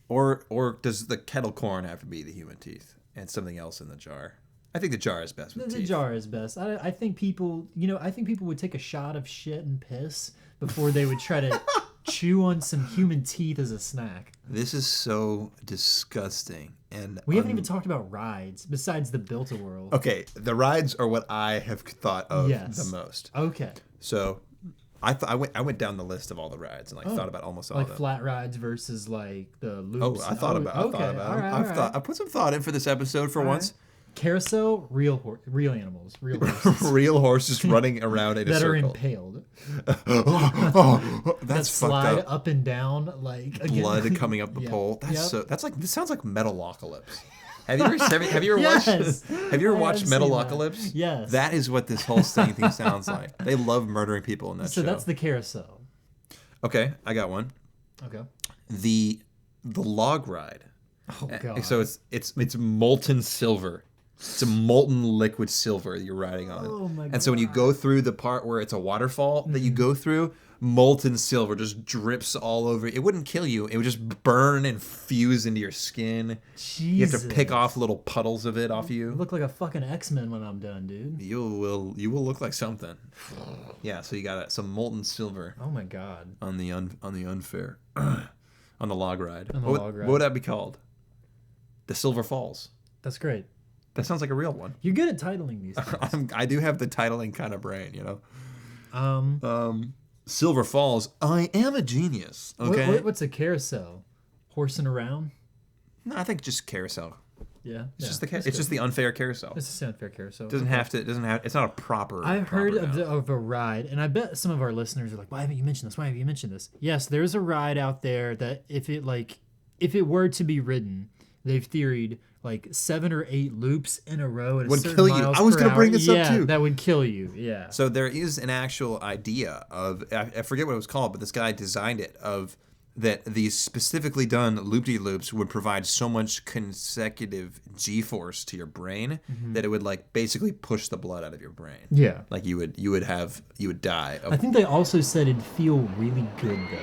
Or does the kettle corn have to be the human teeth and something else in the jar? I think the jar is best with The teeth. jar is best. I think people, I think people would take a shot of shit and piss before they would try to chew on some human teeth as a snack. This is so disgusting. And We haven't even talked about rides besides the Built-A-World. Okay, the rides are what I have thought of Yes. the most. Okay. So I went down the list of all the rides and thought about almost all Like of them. flat rides versus like the Oh, loops. I thought about them. I put some thought in for this episode for once. Carousel, real animals, real horses Real horses running around in a that are circle. impaled. That That fucked slide up. up and down like again. Blood coming up the Yeah. pole. Yep. This sounds like Metalocalypse. Have you ever Yes. have you ever I watched have seen Metalocalypse? that. Yes. That is what this whole thing sounds like. They love murdering people in that show. So that's the carousel. Okay, I got one. Okay. The log ride. Oh god. So it's molten silver. It's a molten liquid silver that you're riding on. Oh my And so when you go through the part where it's a waterfall that you go through, molten silver just drips all over. It wouldn't kill you. It would just burn and fuse into your skin. Jesus. You have to pick off little puddles of it off You you. look like a fucking X-Men when I'm done, dude. You will look like something. Yeah, so you got some molten silver Oh my god. on the unfair on the log ride. On the What log ride. would that be called? The Silver Falls. That's great. That sounds like a real one. You're good at titling these things. I do have the titling kind of brain, you know. Silver Falls. I am a genius. Okay. What's a carousel? Horsing around? No, I think just carousel. Yeah. It's just the unfair carousel. It's a unfair carousel. Doesn't have to. It's not a proper. I've heard proper of a ride, and I bet some of our listeners are like, "Why haven't you mentioned this? Why have you mentioned this?" Yes, there's a ride out there that if it were to be ridden, they've theoried like 7 or 8 loops in a row at Would a certain kill you. miles I was per gonna hour. bring this up Yeah, too. that would kill you. Yeah. So there is an actual idea of I forget what it was called, but this guy designed it of that these specifically done loop-de-loops would provide so much consecutive G-force to your brain that it would like basically push the blood out of your brain. Yeah. Like you would die. I think they also said it'd feel really good though.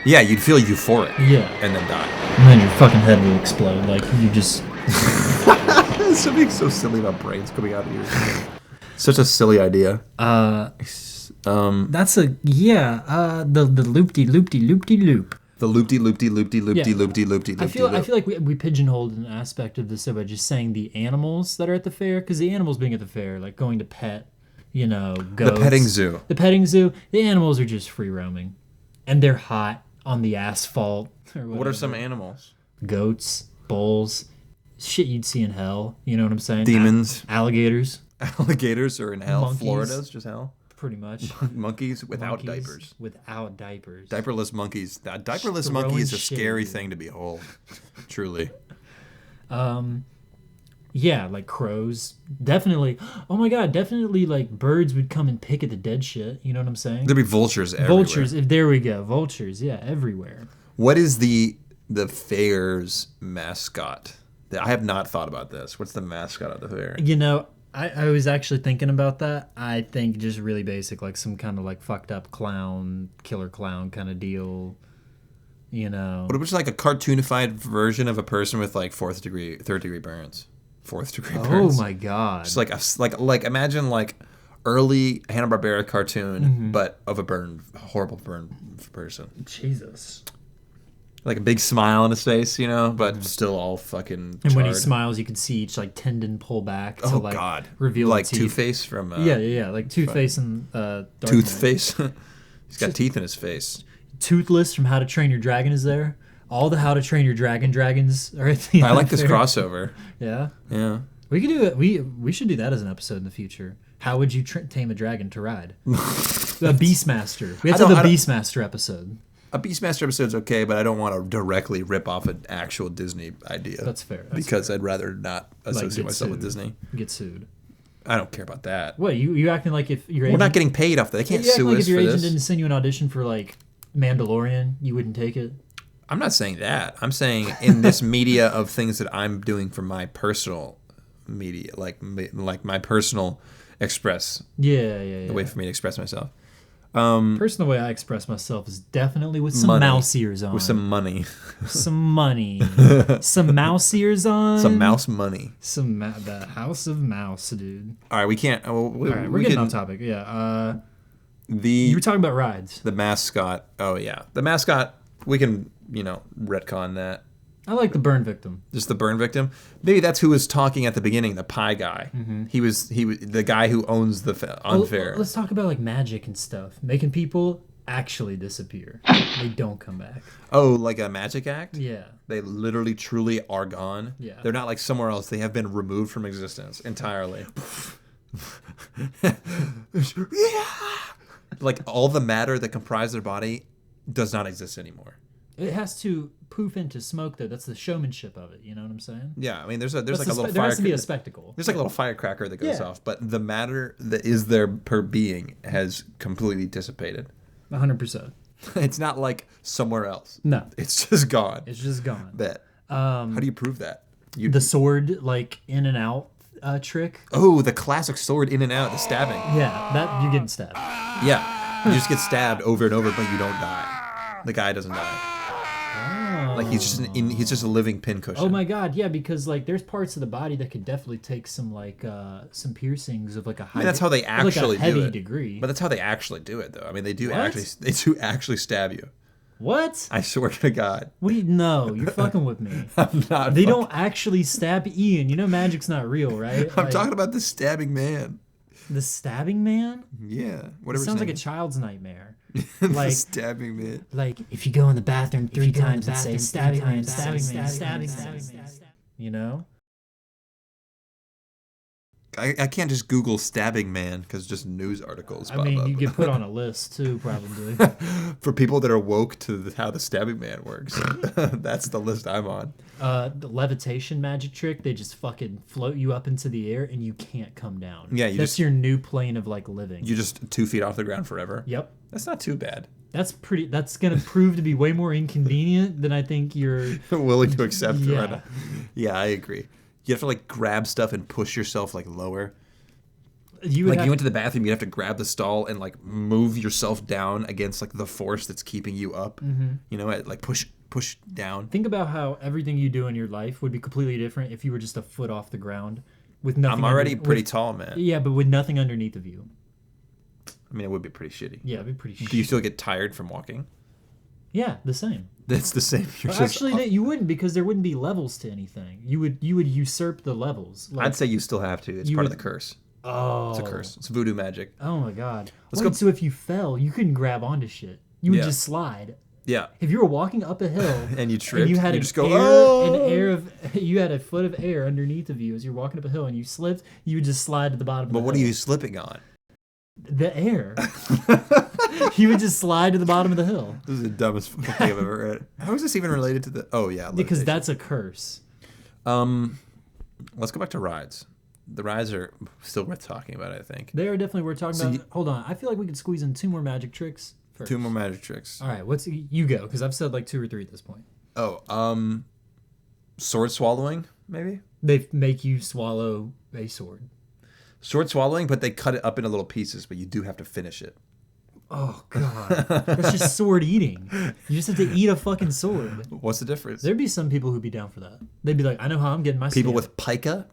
Yeah, you'd feel euphoric. Yeah. And then die. And then your fucking head will explode. Like you just. There's something so silly about brains coming out of your head. Such a silly idea. That's the loop-de-loop-de-loop-de-loop. The loop-de-loop-de-loop-de-loop-de-loop-de-loop-de-loop. I feel like we pigeonholed an aspect of this by just saying the animals that are at the fair, because the animals being at the fair, like going to pet, goats. The petting zoo. The petting zoo. The animals are just free roaming, and they're hot on the asphalt. What are some animals? Goats, bulls, shit you'd see in hell. You know what I'm saying? Demons. Alligators. Alligators are in hell. Monkeys. Florida's just hell. Pretty much. Monkeys without diapers. Without diapers. Diaperless monkeys. Diaperless Throwing monkey is a shade. scary thing to behold. Truly. Yeah, like crows. Definitely. Oh my god, definitely like birds would come and pick at the dead shit. You know what I'm saying? There'd be vultures everywhere. Vultures. There we go. Vultures. Yeah, everywhere. What is the fair's mascot? I have not thought about this. What's the mascot of the fair? I was actually thinking about that. I think just really basic, like some kind of like fucked up clown, killer clown kind of deal. What if it's like a cartoonified version of a person with like third degree burns? Fourth degree burns. Oh my god! Just like imagine like early Hanna-Barbera cartoon, but of a horrible burn person. Jesus. Like a big smile on his face, but still all fucking charred. And when he smiles, you can see each like tendon pull back to reveal like the teeth. Two-Face from yeah, like Two-Face and Dark Knight. Toothface. He's got teeth in his face. Toothless from How to Train Your Dragon is there. All the How to Train Your dragons are at the I like this crossover. Yeah. We could do it. We should do that as an episode in the future. How would you tame a dragon to ride? A Beastmaster. We have to have a Beastmaster episode. A Beastmaster episode's okay, but I don't want to directly rip off an actual Disney idea. That's fair. Because I'd rather not associate myself with Disney. Get sued. I don't care about that. What, you acting like if your agent... We're not getting paid off that. They can't sue us for this. You acting like if your agent didn't send you an audition for, like, Mandalorian, you wouldn't take it? I'm not saying that. I'm saying in this media of things that I'm doing for my personal media, like my personal express. Yeah. The way for me to express myself. Personal way I express myself is definitely with some mouse ears on. With some money. Some money. Some mouse ears on. Some mouse money. The House of Mouse, dude. All right, we can't. We're getting off topic. Yeah. You were talking about rides. The mascot. Oh yeah, the mascot. We can retcon that. I like the burn victim. Just the burn victim. Maybe that's who was talking at the beginning. The pie guy. Mm-hmm. He was the guy who owns the unfair. Let's talk about like magic and stuff, making people actually disappear. They don't come back. Oh, like a magic act? Yeah. They literally, truly are gone. Yeah. They're not like somewhere else. They have been removed from existence entirely. Yeah. Like all the matter that comprised their body does not exist anymore. It has to poof into smoke, though. That's the showmanship of it. You know what I'm saying? Yeah, I mean, there's like a little there has to be a spectacle. There's like a little firecracker that goes off, but the matter that is there per being has completely dissipated. 100%. It's not like somewhere else. No, it's just gone. It's just gone. Bet. How do you prove that? The sword, like in and out trick. Oh, the classic sword in and out, the stabbing. Yeah, that you're getting stabbed. Yeah, you just get stabbed over and over, but you don't die. The guy doesn't die. Oh. Like he's just a living pincushion. Oh my god, yeah, because like there's parts of the body that could definitely take some like some piercings of like a high. I mean, that's how they actually like a heavy do it. degree. But that's how they actually do it, though. I mean, they do What? actually stab you. What? I swear to God. What do you know? You're fucking with me. I'm not. They don't actually stab Ian. You know magic's not real, right? I'm talking about the stabbing man. The stabbing man? Yeah, It whatever. sounds like a child's nightmare. The Like stabbing man. like if you go in the bathroom 3 times and say stabbing man, stabbing man, stabbing man. You know? I can't just Google stabbing man because just news articles pop I mean, up. you get put on a list too, probably. For people that are woke to how the stabbing man works. That's the list I'm on. The levitation magic trick, they just fucking float you up into the air and you can't come down. Yeah, that's your new plane of like living. You're just 2 feet off the ground forever. Yep. That's not too bad. That's gonna prove to be way more inconvenient than I think you're willing to accept. Yeah. Right now. Yeah, I agree. You have to like grab stuff and push yourself like lower. You went to the bathroom, you have to grab the stall and like move yourself down against like the force that's keeping you up. Mm-hmm. You know, like push down. Think about how everything you do in your life would be completely different if you were just a foot off the ground with nothing. I'm already pretty tall, man. Yeah, but with nothing underneath of you. I mean, it would be pretty shitty. Yeah, it'd be pretty shitty. Do you still get tired from walking? Yeah, the same. That's the same. Actually, you wouldn't, because there wouldn't be levels to anything. You would usurp the levels. Like, I'd say you still have to. It's part of the curse. Oh. It's a curse. It's voodoo magic. Oh my god. So if you fell, you couldn't grab onto shit. You would just slide. Yeah. If you were walking up a hill and you tripped, and you had you had a foot of air underneath of you as you're walking up a hill and you slipped, you would just slide to the bottom of the hill. But what are you slipping on? The air. He would just slide to the bottom of the hill. This is the dumbest thing I've ever read. How is this even related to the... Oh, yeah. Levitation. Because that's a curse. Let's go back to rides. The rides are still worth talking about, I think. They are definitely worth talking about. Hold on. I feel like we could squeeze in 2 more magic tricks first. 2 more magic tricks. All right. You go, because I've said like 2 or 3 at this point. Oh, sword swallowing, maybe? They make you swallow a sword. Sword swallowing, but they cut it up into little pieces, but you do have to finish it. Oh, God. That's just sword eating. You just have to eat a fucking sword. What's the difference? There'd be some people who'd be down for that. They'd be like, I know how I'm getting my People with pica?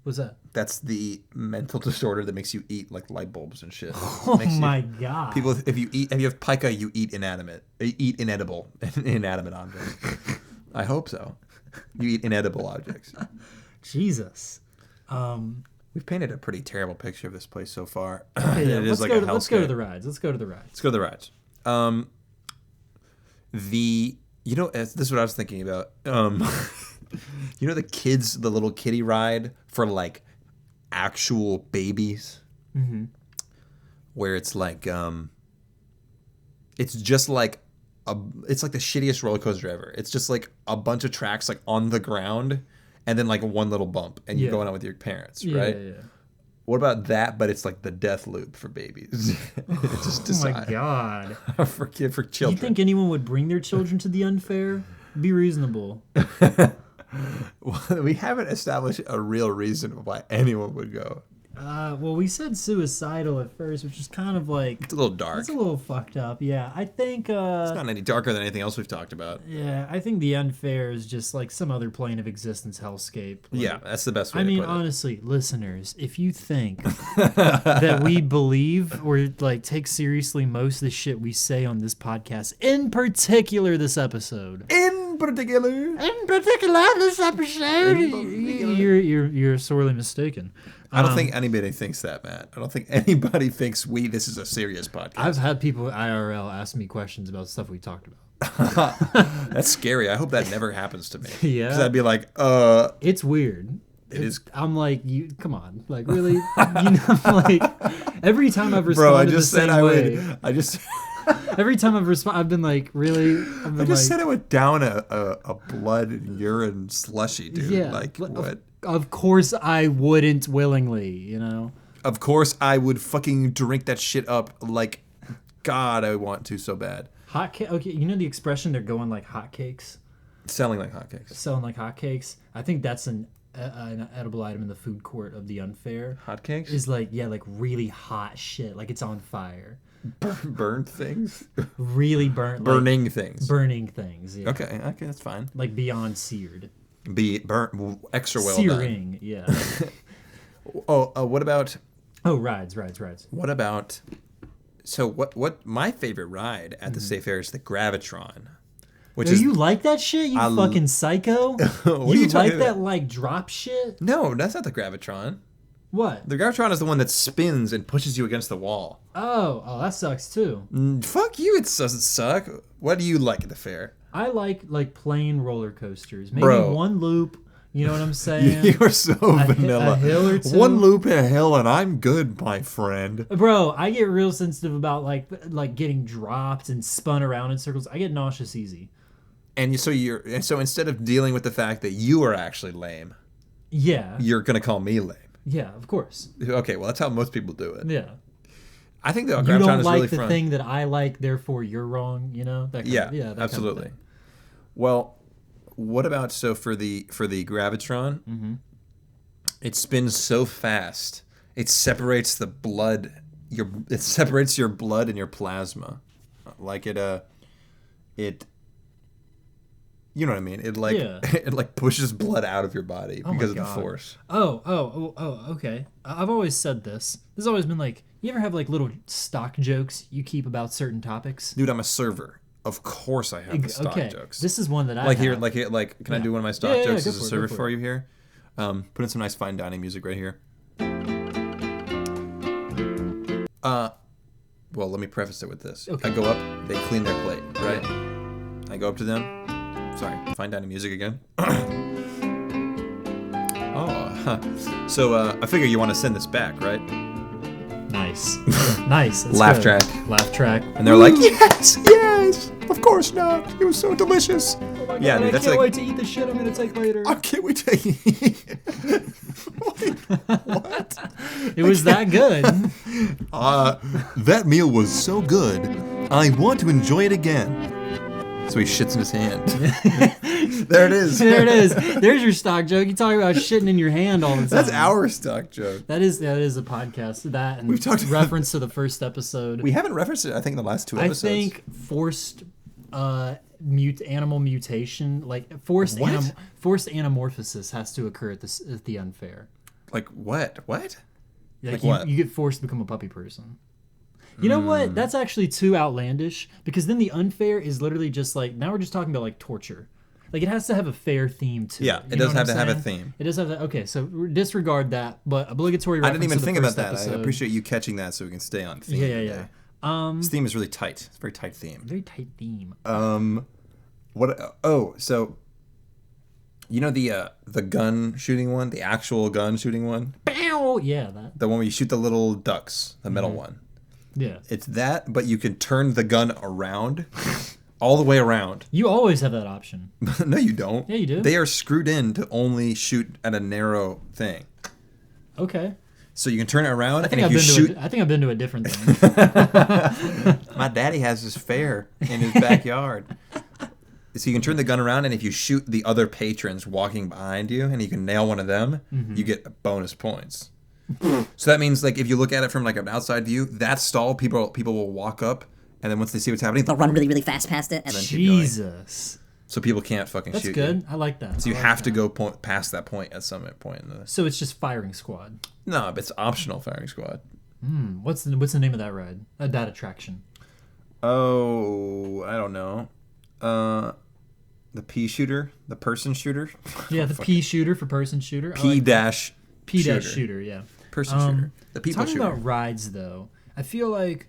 What's that? That's the mental disorder that makes you eat like light bulbs and shit. Oh my God. People, if you have pica, you eat inedible objects. I hope so. You eat inedible objects. Jesus. We've painted a pretty terrible picture of this place so far. Okay, yeah, let's go to the rides. This is what I was thinking about. You know the little kiddie ride for like actual babies? Mm-hmm. Where it's like, it's just like, it's like the shittiest roller coaster ever. It's just like a bunch of tracks like on the ground and then like one little bump and you're going out with your parents, right? Yeah. What about that, but it's like the death loop for babies? Oh my God. for children. You think anyone would bring their children to the unfair? Be reasonable. Well, we haven't established a real reason why anyone would go. Well, we said suicidal at first, which is kind of like... It's a little dark. It's a little fucked up, yeah. I think... it's not any darker than anything else we've talked about. Yeah, I think the unfair is just like some other plane of existence hellscape. Like, yeah, that's the best way to put it. Honestly, listeners, if you think that we believe or like take seriously most of the shit we say on this podcast, in particular this episode... You're sorely mistaken. I don't think anybody thinks that, Matt. I don't think anybody thinks this is a serious podcast. I've had people IRL ask me questions about stuff we talked about. That's scary. I hope that never happens to me. Yeah. Because I'd be like, It's weird. It is. I'm like, come on. Like, really? Like, every time I've responded the same way. Every time I've been like, really? I just said I would down a blood and urine slushy, dude. Yeah. Like, what? Of course I wouldn't willingly, you know? Of course I would fucking drink that shit up like, God, I want to so bad. Okay, you know the expression, they're going like hotcakes? Selling like hotcakes. Selling like hotcakes. I think that's an edible item in the food court of the unfair. Hotcakes? Is like, yeah, like really hot shit. Like it's on fire. Burned things? Really burnt. Burning like, things. Burning things, yeah. Okay, that's fine. Like beyond seared. Be burnt, extra well Searing, done. Yeah. What about... Oh, rides. What about... So what my favorite ride at the State Fair is the Gravitron. You like that shit, you fucking psycho? You like that like drop shit? No, that's not the Gravitron. What? The Gravitron is the one that spins and pushes you against the wall. Oh, that sucks too. Fuck you, it doesn't suck. What do you like at the fair? I like plain roller coasters. Maybe one loop, you know what I'm saying? You're so vanilla. A hill or two. One loop and a hill and I'm good, my friend. Bro, I get real sensitive about like getting dropped and spun around in circles. I get nauseous easy. And so instead of dealing with the fact that you are actually lame, yeah, you're gonna call me lame. Yeah, of course. Okay, well that's how most people do it. Yeah. I think the you Gravitron don't is like really the fun. thing that I like, therefore you're wrong. You know? That kind Yeah, of, that absolutely. Kind of thing. Well, what about for the Gravitron? Mm-hmm. It spins so fast. It separates the blood. It separates your blood and your plasma, like it. You know what I mean? It it like pushes blood out of your body because of the force. Oh, okay. I've always said this. This has always been like, you ever have like little stock jokes you keep about certain topics? Dude, I'm a server. Of course I have the stock jokes. This is one that I like have. Can I do one of my stock jokes as a server go for you here? Put in some nice fine dining music right here. Well, let me preface it with this. Okay. I go up, they clean their plate, right? I go up to them. Sorry, fine dining music again. So I figure you want to send this back, right? Nice. Nice. That's Laugh good. track. Laugh track. And they're like, yes, of course not. It was so delicious. Yeah, dude, that's I can't like. wait to eat the shit I'm gonna take later. I can't wait to eat. What? It was that good. That meal was so good. I want to enjoy it again. So he shits in his hand. There it is. There it is. There's your stock joke. You talk about shitting in your hand all the time. That's our stock joke. That is a podcast. That and We've talked about reference to the first episode. We haven't referenced it, I think, in the last 2 episodes. I think forced animal mutation, like forced anamorphosis, has to occur at the unfair. Like what? What? Like what? You get forced to become a puppy person. You know what? That's actually too outlandish, because then the unfair is literally just like, now we're just talking about like torture. Like, it has to have a fair theme to it. Yeah, it does have to have a theme. It does have that. Okay, so disregard that, but obligatory I reference didn't even to the think about first that. episode. I appreciate you catching that so we can stay on theme. Yeah. This theme is really tight. It's a very tight theme. Very tight theme. What? Oh, so you know the gun shooting one, the actual gun shooting one. Bow! Yeah, that. The one where you shoot the little ducks, the metal one. Yeah. It's that, but you can turn the gun around, all the way around. You always have that option. No, you don't. Yeah, you do. They are screwed in to only shoot at a narrow thing. Okay. So you can turn it around, I think and if you shoot. I think I've been to a different thing. My daddy has this fair in his backyard. So you can turn the gun around, and if you shoot the other patrons walking behind you, and you can nail one of them, you get bonus points. So that means, like, if you look at it from like an outside view, that stall, people will walk up, and then once they see what's happening, They'll run really, really fast past it. And then Jesus. so people can't fucking That's shoot good. you. I like that. So you have to go past that point at some point in the. So it's just firing squad. No, but it's optional firing squad. What's the name of that ride? That attraction. Oh, I don't know. The pea shooter, the person shooter. Yeah, the P shooter for person shooter. P dash shooter. Yeah. Person shooter. The people Talking shooter. about rides, though, I feel like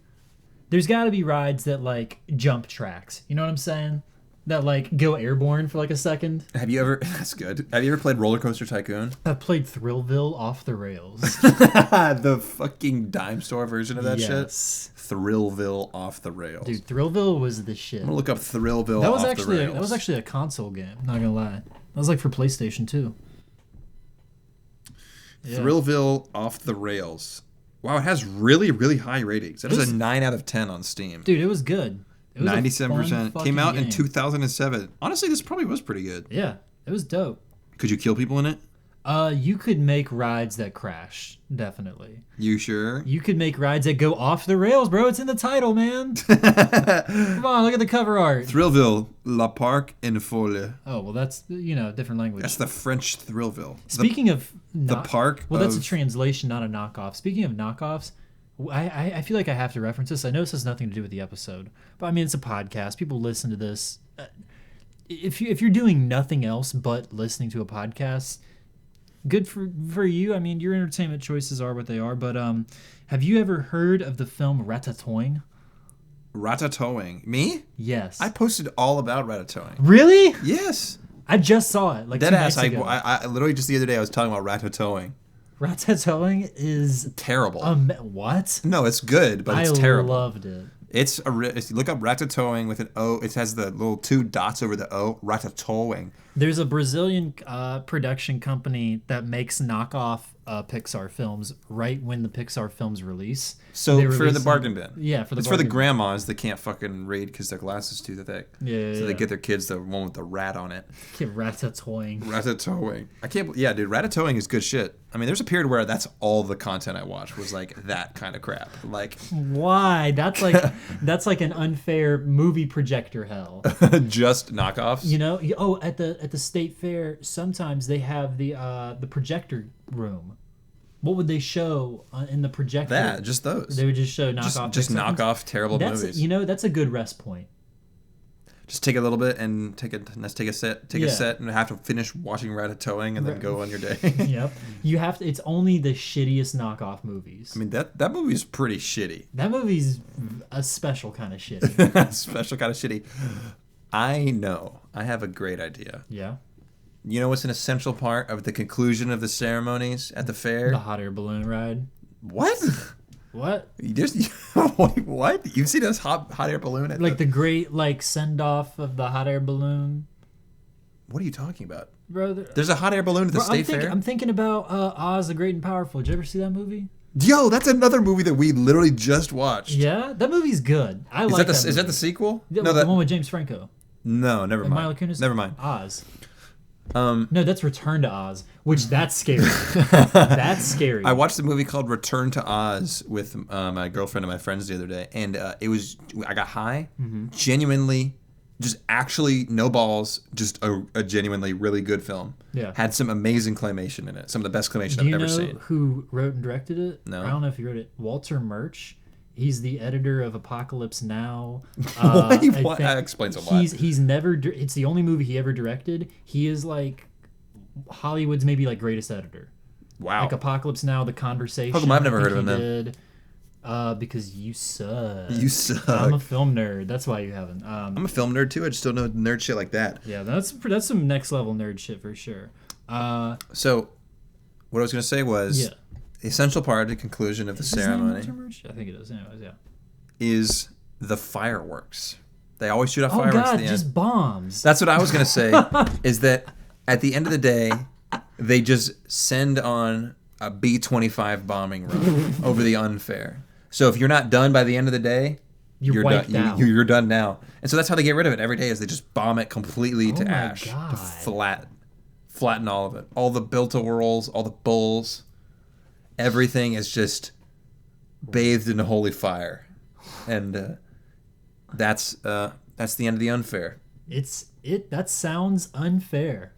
there's got to be rides that like jump tracks. You know what I'm saying? That like go airborne for like a second. Have you ever? That's good. Have you ever played Roller Coaster Tycoon? I've played Thrillville off the rails. The fucking dime store version of that Yes. shit. Thrillville off the rails. Dude, Thrillville was the shit. I'm gonna look up Thrillville That was off actually the rails. that was actually a console game. Not gonna lie, that was like for PlayStation 2. Yeah. Thrillville off the rails. Wow, it has really, really high ratings. That is a 9 out of 10 on Steam. Dude, it was good. It was 97%. Came out in game. 2007. Honestly, this probably was pretty good. Yeah, it was dope. Could you kill people in it? You could make rides that crash, definitely. You sure? You could make rides that go off the rails, bro. It's in the title, man. Come on, look at the cover art. Thrillville, La Parc en Folie. Oh, well, that's, different language. That's the French Thrillville. Speaking of... the park Well, that's a of- translation, not a knockoff. Speaking of knockoffs, I feel like I have to reference this. I know this has nothing to do with the episode, but I mean, it's a podcast. People listen to this. If you're doing nothing else but listening to a podcast, good for you. I mean, your entertainment choices are what they are. But have you ever heard of the film Ratatouille? Ratatouille. Me? Yes. I posted all about Ratatouille. Really? Yes. I just saw it like 2 nights Deadass. ago. I literally just the other day I was talking about Ratatouille. Ratatouille is Terrible. what? No, it's good, but it's I terrible. loved it. If you look up Ratatouille with an O, it has the little 2 dots over the O. Ratatouille. There's a Brazilian production company that makes knockoff Pixar films right when the Pixar films release. So for the bargain bin. Yeah, for the It's for the grandmas that can't fucking read because their glass is too thick. Yeah, So they get their kids the one with the rat on it. Get ratatouille. Ratatouille. I can't. Yeah, dude, ratatouille is good shit. I mean, there's a period where that's all the content I watched was like that kind of crap. Like, why? That's like an unfair movie projector hell. just knockoffs. You know? Oh, at the state fair, sometimes they have the projector room. What would they show in the projector? That, just those. They would just show knockoff. Just knock off terrible movies. You know, that's a good rest point. Just take a little bit and take a set and have to finish watching Ratatouille and then go on your day. Yep. You have to. It's only the shittiest knockoff movies. I mean, that movie is pretty shitty. That movie's a special kind of shitty. Special kind of shitty. I know. I have a great idea. Yeah. You know what's an essential part of the conclusion of the ceremonies at the fair? The hot air balloon ride. What? What? What? You've seen us hot air balloon at the great send off of the hot air balloon. What are you talking about, bro? There's a hot air balloon at the state fair. I'm thinking about Oz the Great and Powerful. Did you ever see that movie? Yo, that's another movie that we literally just watched. Yeah, that movie's good. I like that. Is that the sequel? No, the one with James Franco. No, never mind. Mila Kunis? Never mind. Oz. No, that's Return to Oz, which that's scary. That's scary. I watched a movie called Return to Oz with my girlfriend and my friends the other day, and I got high, genuinely, just actually no balls, just a genuinely really good film. Yeah. Had some amazing claymation in it, some of the best claymation I've ever seen. Do you know who wrote and directed it? No. I don't know if you wrote it. Walter Murch. He's the editor of Apocalypse Now. That explains a lot. He's never. It's the only movie he ever directed. He is Hollywood's maybe greatest editor. Wow. Apocalypse Now, The Conversation. How come I've never heard of him then? Because you suck. You suck. I'm a film nerd. That's why you haven't. I'm a film nerd too. I just don't know nerd shit like that. Yeah, that's some next level nerd shit for sure. So, what I was gonna say was. The essential part of the conclusion of the ceremony, I think it is. Anyways, yeah, is the fireworks. They always shoot off fireworks at the end. Just bombs. That's what I was gonna say. Is that at the end of the day, they just send on a B-25 bombing run over the unfair. So if you're not done by the end of the day, you're done. You're done now. And so that's how they get rid of it every day. Is they just bomb it completely to ash, to flatten all of it. All the built-a-whirls, all the bulls. Everything is just bathed in holy fire, and that's the end of the unfair. That sounds unfair.